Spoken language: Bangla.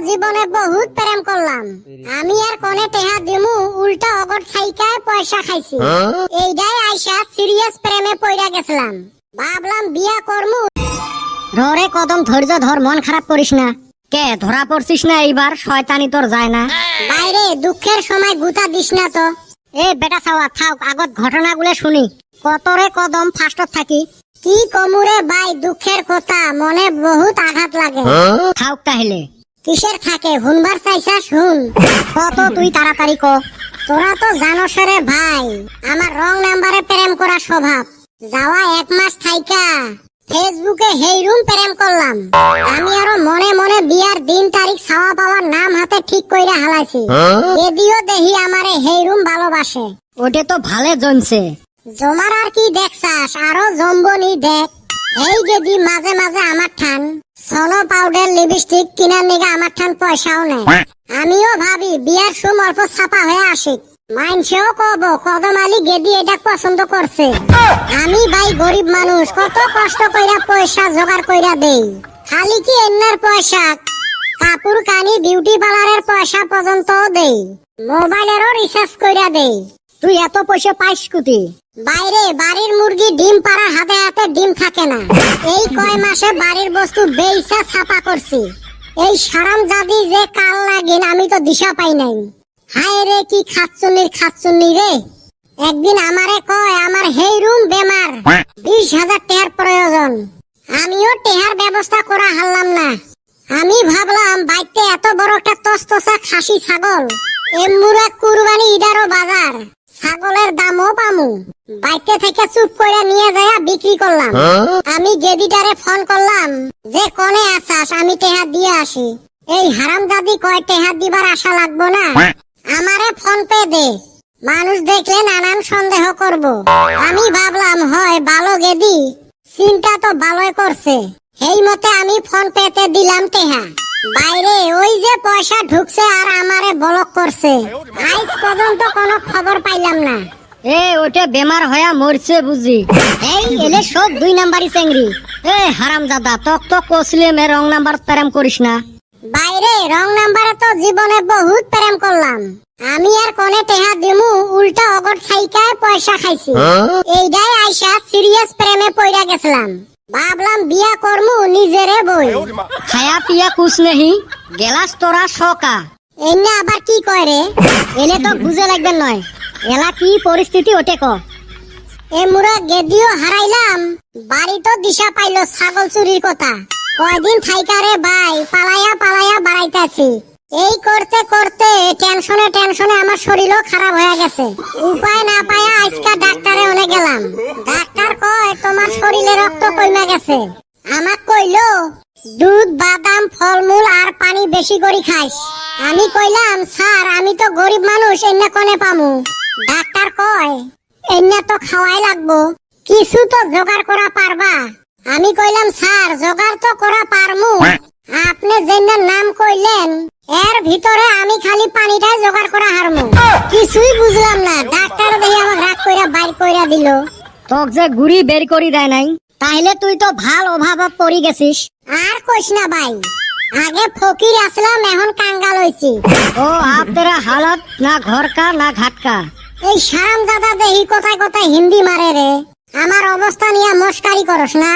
জীবনে বহুত প্রেম করলাম। আমি আর কোনে টেহা দিমু, উল্টা অগট খাইকায় পয়সা খাইছি। এইটাই আইসা সিরিয়াস প্রেমে পইরা গেছিলাম। ভাবলাম বিয়া করমু। রে কদম, ধৈর্য ধর, মন খারাপ করিস না। কে ধরা পড়ছিস না এইবার? শয়তানি তোর যায় না। বাইরে দুঃখের সময় গুতা দিস না তো। এ বেটা ছাওয়া, থাক আগত ঘটনাগুলো শুনি। কতরে কদম ফার্স্টত থাকি। কি কমুরে ভাই, দুঃখের কথা মনে বহুত আঘাত লাগে। থাক তাহলে। কিসের থাকে হুনবার চাইছা শুন। কত তুই তাড়াতাড়ি ক। তোরা তো জানোস রে ভাই, আমার রং নাম্বারে প্রেম করা স্বভাব। যাওয়া 1 মাস থাইকা ফেসবুকে হেইরুম প্রেম করলাম। আমি আরো মনে মনে বিয়ার দিন তারিখ ছাওয়া পাওয়ার নাম হাতে ঠিক কইরা হালাইছি। যদিও দেহি আমারে হেইরুম ভালোবাসে। ওটা তো ভালো জমছে। জমার আর কি দেখছাস, আরো জম্বনি দেখ। এই যদি মাঝে মাঝে আমার ঠান সনো পাউডার লিপস্টিক কিনার নিগা আমার ঠান পয়সাও নেই। আমিও ভাবি বিয়ার সুম অল্প ছাপা হয়ে আসি। মাইনছেও কব কদম আলী গেদি এটা পছন্দ করছে। আমি ভাই গরিব মানুষ, কত কষ্ট কইরা পয়সা জোগাড় কইরা দেই। খালি কি এন্নার পয়সা, কাপড় কানি বিউটি পার্লারের পয়সা পর্যন্ত দেই। মোবাইলেরও রিচার্জ কইরা দেই। তুই এত পয়সা পাইস কুতি? বাইরে বাড়ির মুরগি ডিম পাড়ার হাতে হাতে ডিম থাকে না। এই কয় মাসে বাড়ির বস্তু বেইসা ছাপা করছি। এই সারাম জাদি যে কাল লাগিন আমি তো দিশা পাই নাই। হায় রে কি খাচ্চুন্নি রে। একদিন আমারে কয় আমার হেই রুম বেমার, 20,000 টাকার প্রয়োজন। আমিও টেহার ব্যবস্থা করা হারলাম না। আমি ভাবলাম বাইতে এত বড় একটা তসতসা খাসি ছাগল, এমুরা কুরবানি ইদারও বাজার, ছাগলের দামও পামু। বাইতে থেকে চুপ করে নিয়ে যায় বিক্রি করলাম। আমি গেদিটারে ফোন করলাম যে কোনে আসাস, আমি টেহা দিয়ে আসি। এই হারামজাদি কয় টেহা দিবার আশা লাগবো না, আমারে ফোন পে দে। মানুষ দেখলে নানান সন্দেহ করব। আমি ভাবলাম হয় ভালো গেদি, চিন্তা তো ভালোই করছে। এই মতে আমি ফোন পেতে দিলাম টেহা। বাইরে ওই যে পয়সা ঢুকছে আর আমারে ব্লক করছে। আজ পর্যন্ত কোনো খবর পাইলাম না। এ ওটা বেমার হয়া মরছে বুঝি। এই এলে সব 2 নাম্বারই চেংড়ি। এ হারামজাদা, তক তো কসলিম এ রং নাম্বার প্রেম করিস না। বাইরে রং নাম্বারে তো জীবনে বহুত প্রেম করলাম। আমি আর কোনে টেহা দিমু, উল্টা অগট খাইকায় পয়সা খাইছি। এইটাই আইসা সিরিয়াস প্রেমে পইরা গেছিলাম। ভাবলাম বিয়া করমু নিজেরে বই। খায়া পিয়া কুছ নেহি, গেলাস তোরা শকা। এনে আবার কি কয় রে? এলে তো বুঝে লাগবে নয়, এলা কি পরিস্থিতি ওটে ক। এমুরা গেদিও হারাইলাম, বাড়ি তো দিশা পাইলো ছাগল চুরির কথা। কয়দিন থাইকারে ভাই পালায়া পালায়া বাড়াইতাছি। এই করতে করতে টেনশনে আমার শরীরও খারাপ হয়ে গেছে। উপায় না পায়া আজকা ডাক্তারে অনে গেলাম। ডাক্তার কয় তোমার শরীরে রক্ত কমে গেছে। আমাক কইলো দুধ, বাদাম, ফলমূল আর পানি বেশি করে খাইস। আমি কইলাম স্যার আমি তো গরিব মানুষ, এন্না কোনে পামু? ডাক্তার কয় এন্না তো খাওয়াই লাগবো, কিছু তো জোগাড় করা পারবা? আমি কইলাম স্যার জোগাড় তো করা পারমু, আপনি যেনার নাম কইলেন এর ভিতরে আমি খালি পানিটাই জোগাড় করা হারমু। কিছুই বুঝলাম না। ডাক্তার দেখি আমাকে রাগ কইরা বাইর কইরা দিল। তোক যে গুড়ি বের করি দেয় নাই, তাহলে তুই তো ভাল অভাবে পড়ি গেছিস। আর কইস না ভাই, আগে ফকির আসলাম এখন কাঙ্গাল হইছি। ও আপ তেরা হালত না ঘর কা না ঘাট কা। এই শারাম দাদা দেহি কোথায় কোথায় হিন্দি মারে রে। আমার অবস্থা নিয়ে মস্কারি করস না।